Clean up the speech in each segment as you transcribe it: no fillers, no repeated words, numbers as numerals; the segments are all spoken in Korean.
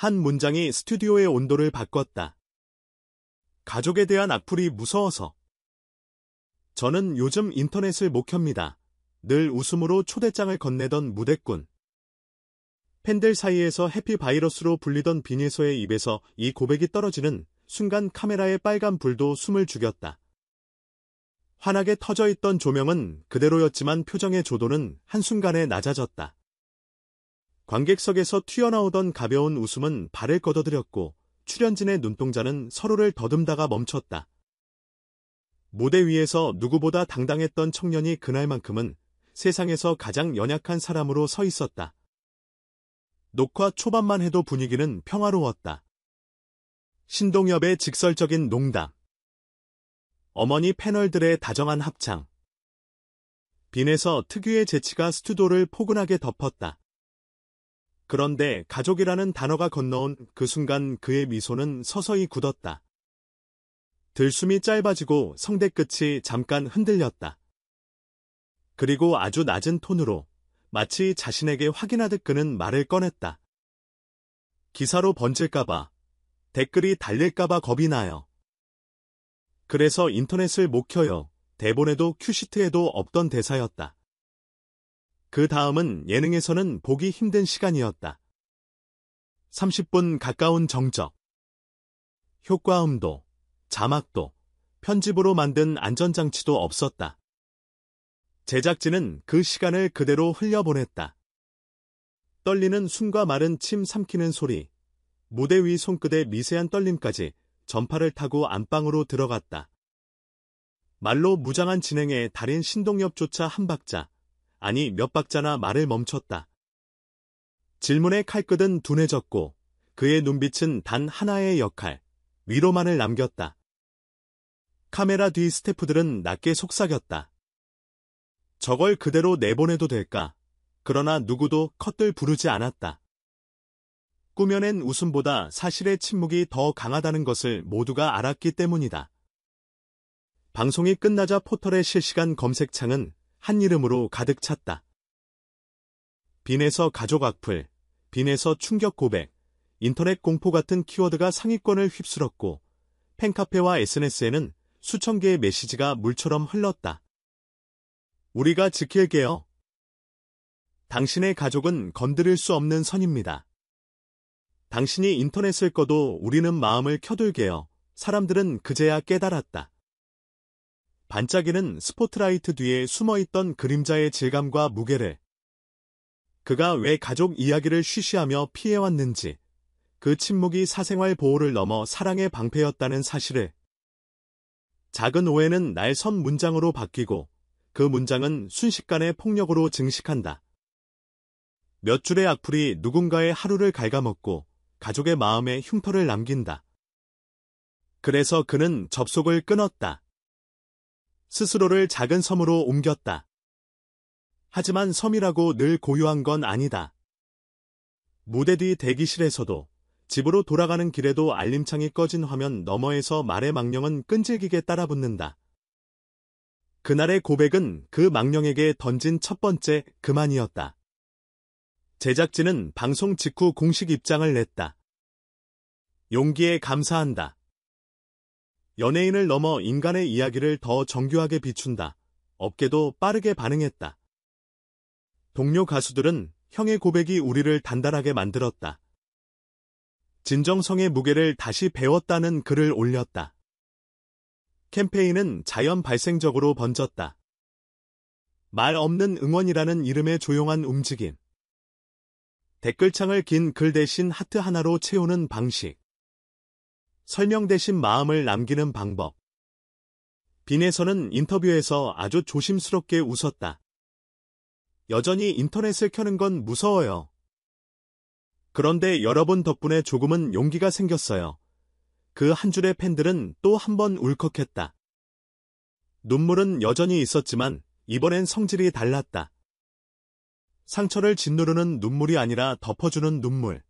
한 문장이 스튜디오의 온도를 바꿨다. 가족에 대한 악플이 무서워서. 저는 요즘 인터넷을 못 켭니다. 늘 웃음으로 초대장을 건네던 무대꾼. 팬들 사이에서 해피바이러스로 불리던 비니소의 입에서 이 고백이 떨어지는 순간 카메라의 빨간 불도 숨을 죽였다. 환하게 터져있던 조명은 그대로였지만 표정의 조도는 한순간에 낮아졌다. 관객석에서 튀어나오던 가벼운 웃음은 발을 걷어들였고 출연진의 눈동자는 서로를 더듬다가 멈췄다. 무대 위에서 누구보다 당당했던 청년이 그날만큼은 세상에서 가장 연약한 사람으로 서 있었다. 녹화 초반만 해도 분위기는 평화로웠다. 신동엽의 직설적인 농담. 어머니 패널들의 다정한 합창. 빈에서 특유의 재치가 스튜디오를 포근하게 덮었다. 그런데 가족이라는 단어가 건너온 그 순간 그의 미소는 서서히 굳었다. 들숨이 짧아지고 성대 끝이 잠깐 흔들렸다. 그리고 아주 낮은 톤으로 마치 자신에게 확인하듯 그는 말을 꺼냈다. 기사로 번질까봐, 댓글이 달릴까봐 겁이 나요. 그래서 인터넷을 못 켜요. 대본에도 큐시트에도 없던 대사였다. 그 다음은 예능에서는 보기 힘든 시간이었다. 30분 가까운 정적. 효과음도, 자막도, 편집으로 만든 안전장치도 없었다. 제작진은 그 시간을 그대로 흘려보냈다. 떨리는 숨과 마른 침 삼키는 소리, 무대 위 손끝의 미세한 떨림까지 전파를 타고 안방으로 들어갔다. 말로 무장한 진행에 달인 신동엽조차 한 박자, 아니 몇 박자나 말을 멈췄다. 질문의 칼끝은 둔해졌고 그의 눈빛은 단 하나의 역할, 위로만을 남겼다. 카메라 뒤 스태프들은 낮게 속삭였다. 저걸 그대로 내보내도 될까? 그러나 누구도 컷들 부르지 않았다. 꾸며낸 웃음보다 사실의 침묵이 더 강하다는 것을 모두가 알았기 때문이다. 방송이 끝나자 포털의 실시간 검색창은 한 이름으로 가득 찼다. 빈에서 가족 악플, 빈에서 충격 고백, 인터넷 공포 같은 키워드가 상위권을 휩쓸었고 팬카페와 SNS에는 수천 개의 메시지가 물처럼 흘렀다. 우리가 지킬게요. 당신의 가족은 건드릴 수 없는 선입니다. 당신이 인터넷을 꺼도 우리는 마음을 켜둘게요. 사람들은 그제야 깨달았다. 반짝이는 스포트라이트 뒤에 숨어있던 그림자의 질감과 무게를. 그가 왜 가족 이야기를 쉬쉬하며 피해왔는지, 그 침묵이 사생활 보호를 넘어 사랑의 방패였다는 사실을. 작은 오해는 날선 문장으로 바뀌고 그 문장은 순식간에 폭력으로 증식한다. 몇 줄의 악플이 누군가의 하루를 갉아먹고 가족의 마음에 흉터를 남긴다. 그래서 그는 접속을 끊었다. 스스로를 작은 섬으로 옮겼다. 하지만 섬이라고 늘 고요한 건 아니다. 무대 뒤 대기실에서도 집으로 돌아가는 길에도 알림창이 꺼진 화면 너머에서 말의 망령은 끈질기게 따라붙는다. 그날의 고백은 그 망령에게 던진 첫 번째 그만이었다. 제작진은 방송 직후 공식 입장을 냈다. 용기에 감사한다. 연예인을 넘어 인간의 이야기를 더 정교하게 비춘다. 업계도 빠르게 반응했다. 동료 가수들은 형의 고백이 우리를 단단하게 만들었다. 진정성의 무게를 다시 배웠다는 글을 올렸다. 캠페인은 자연 발생적으로 번졌다. 말 없는 응원이라는 이름의 조용한 움직임. 댓글창을 긴 글 대신 하트 하나로 채우는 방식. 설명 대신 마음을 남기는 방법. 빈에서는 인터뷰에서 아주 조심스럽게 웃었다. 여전히 인터넷을 켜는 건 무서워요. 그런데 여러분 덕분에 조금은 용기가 생겼어요. 그 한 줄의 팬들은 또 한 번 울컥했다. 눈물은 여전히 있었지만 이번엔 성질이 달랐다. 상처를 짓누르는 눈물이 아니라 덮어주는 눈물.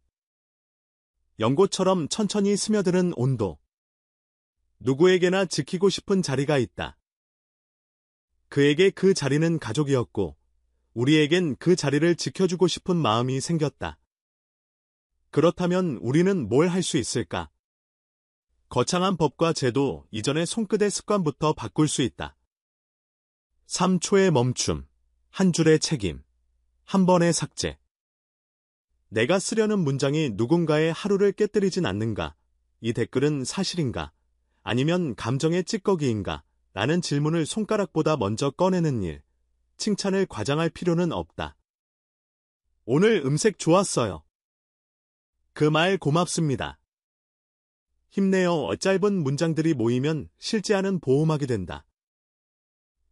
연고처럼 천천히 스며드는 온도. 누구에게나 지키고 싶은 자리가 있다. 그에게 그 자리는 가족이었고 우리에겐 그 자리를 지켜주고 싶은 마음이 생겼다. 그렇다면 우리는 뭘 할 수 있을까? 거창한 법과 제도, 이전의 손끝의 습관부터 바꿀 수 있다. 3초의 멈춤, 한 줄의 책임, 한 번의 삭제. 내가 쓰려는 문장이 누군가의 하루를 깨뜨리진 않는가? 이 댓글은 사실인가? 아니면 감정의 찌꺼기인가? 라는 질문을 손가락보다 먼저 꺼내는 일. 칭찬을 과장할 필요는 없다. 오늘 음색 좋았어요. 그 말 고맙습니다. 힘내요. 짧은 문장들이 모이면 실제하는 보호막이 된다.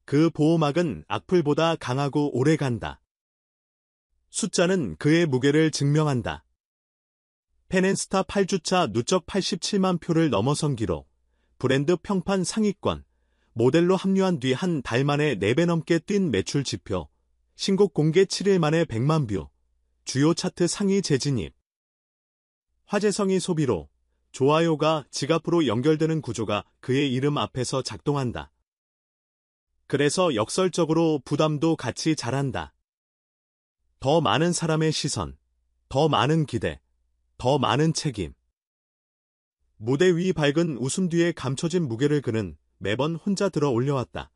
그 보호막은 악플보다 강하고 오래 간다. 숫자는 그의 무게를 증명한다. 펜앤스타 8주차 누적 87만 표를 넘어선 기록, 브랜드 평판 상위권, 모델로 합류한 뒤 한 달 만에 4배 넘게 뛴 매출 지표, 신곡 공개 7일 만에 100만 뷰, 주요 차트 상위 재진입. 화제성이 소비로, 좋아요가 지갑으로 연결되는 구조가 그의 이름 앞에서 작동한다. 그래서 역설적으로 부담도 같이 자란다. 더 많은 사람의 시선, 더 많은 기대, 더 많은 책임. 무대 위 밝은 웃음 뒤에 감춰진 무게를 그는 매번 혼자 들어 올려왔다.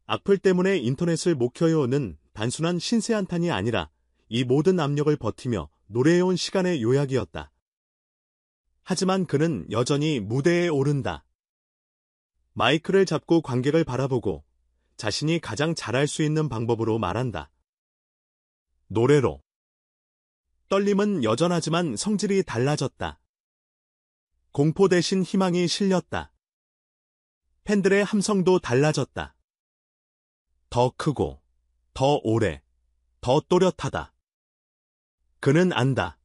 악플 때문에 인터넷을 못 켜요는 단순한 신세 한탄이 아니라 이 모든 압력을 버티며 노래해온 시간의 요약이었다. 하지만 그는 여전히 무대에 오른다. 마이크를 잡고 관객을 바라보고 자신이 가장 잘할 수 있는 방법으로 말한다. 노래로. 떨림은 여전하지만 성질이 달라졌다. 공포 대신 희망이 실렸다. 팬들의 함성도 달라졌다. 더 크고, 더 오래, 더 또렷하다. 그는 안다.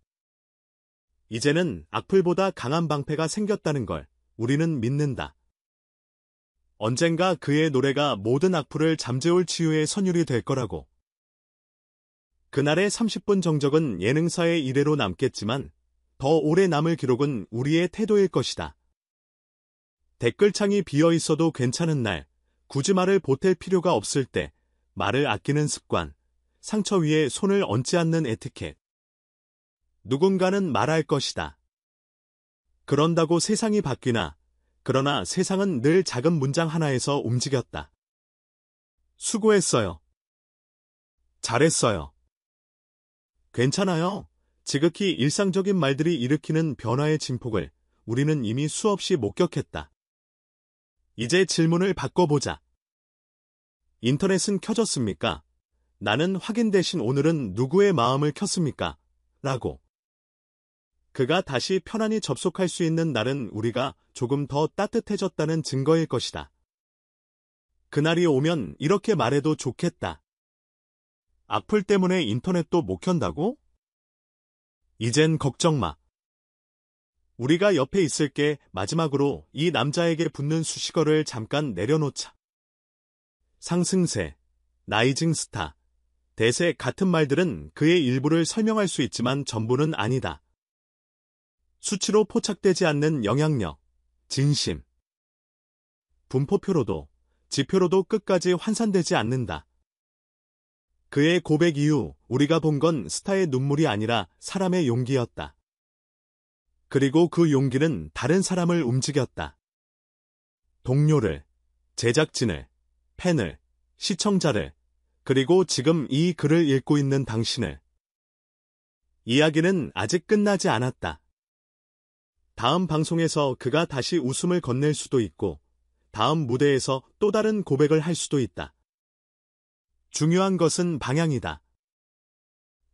이제는 악플보다 강한 방패가 생겼다는 걸 우리는 믿는다. 언젠가 그의 노래가 모든 악플을 잠재울 치유의 선율이 될 거라고. 그날의 30분 정적은 예능사의 이래로 남겠지만 더 오래 남을 기록은 우리의 태도일 것이다. 댓글창이 비어 있어도 괜찮은 날, 굳이 말을 보탤 필요가 없을 때, 말을 아끼는 습관, 상처 위에 손을 얹지 않는 에티켓. 누군가는 말할 것이다. 그런다고 세상이 바뀌나, 그러나 세상은 늘 작은 문장 하나에서 움직였다. 수고했어요. 잘했어요. 괜찮아요. 지극히 일상적인 말들이 일으키는 변화의 진폭을 우리는 이미 수없이 목격했다. 이제 질문을 바꿔보자. 인터넷은 켜졌습니까? 나는 확인 대신 오늘은 누구의 마음을 켰습니까? 라고. 그가 다시 편안히 접속할 수 있는 날은 우리가 조금 더 따뜻해졌다는 증거일 것이다. 그날이 오면 이렇게 말해도 좋겠다. 악플 때문에 인터넷도 못 켠다고? 이젠 걱정 마. 우리가 옆에 있을게. 마지막으로 이 남자에게 붙는 수식어를 잠깐 내려놓자. 상승세, 라이징 스타, 대세 같은 말들은 그의 일부를 설명할 수 있지만 전부는 아니다. 수치로 포착되지 않는 영향력, 진심. 분포표로도, 지표로도 끝까지 환산되지 않는다. 그의 고백 이후 우리가 본 건 스타의 눈물이 아니라 사람의 용기였다. 그리고 그 용기는 다른 사람을 움직였다. 동료를, 제작진을, 팬을, 시청자를, 그리고 지금 이 글을 읽고 있는 당신을. 이야기는 아직 끝나지 않았다. 다음 방송에서 그가 다시 웃음을 건넬 수도 있고, 다음 무대에서 또 다른 고백을 할 수도 있다. 중요한 것은 방향이다.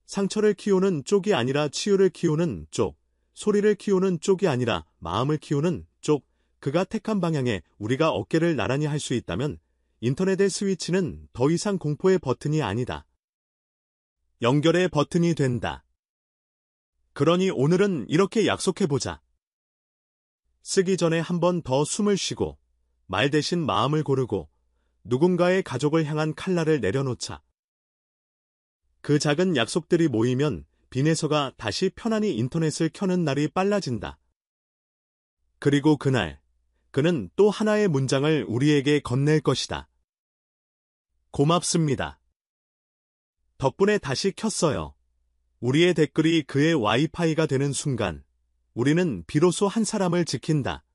상처를 키우는 쪽이 아니라 치유를 키우는 쪽, 소리를 키우는 쪽이 아니라 마음을 키우는 쪽, 그가 택한 방향에 우리가 어깨를 나란히 할 수 있다면 인터넷의 스위치는 더 이상 공포의 버튼이 아니다. 연결의 버튼이 된다. 그러니 오늘은 이렇게 약속해보자. 쓰기 전에 한 번 더 숨을 쉬고, 말 대신 마음을 고르고, 누군가의 가족을 향한 칼날을 내려놓자. 그 작은 약속들이 모이면 빈에서가 다시 편안히 인터넷을 켜는 날이 빨라진다. 그리고 그날, 그는 또 하나의 문장을 우리에게 건넬 것이다. 고맙습니다. 덕분에 다시 켰어요. 우리의 댓글이 그의 와이파이가 되는 순간, 우리는 비로소 한 사람을 지킨다.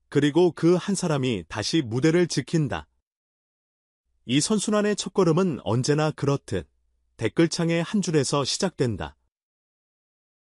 그리고 그 한 사람이 다시 무대를 지킨다. 이 선순환의 첫걸음은 언제나 그렇듯 댓글창의 한 줄에서 시작된다.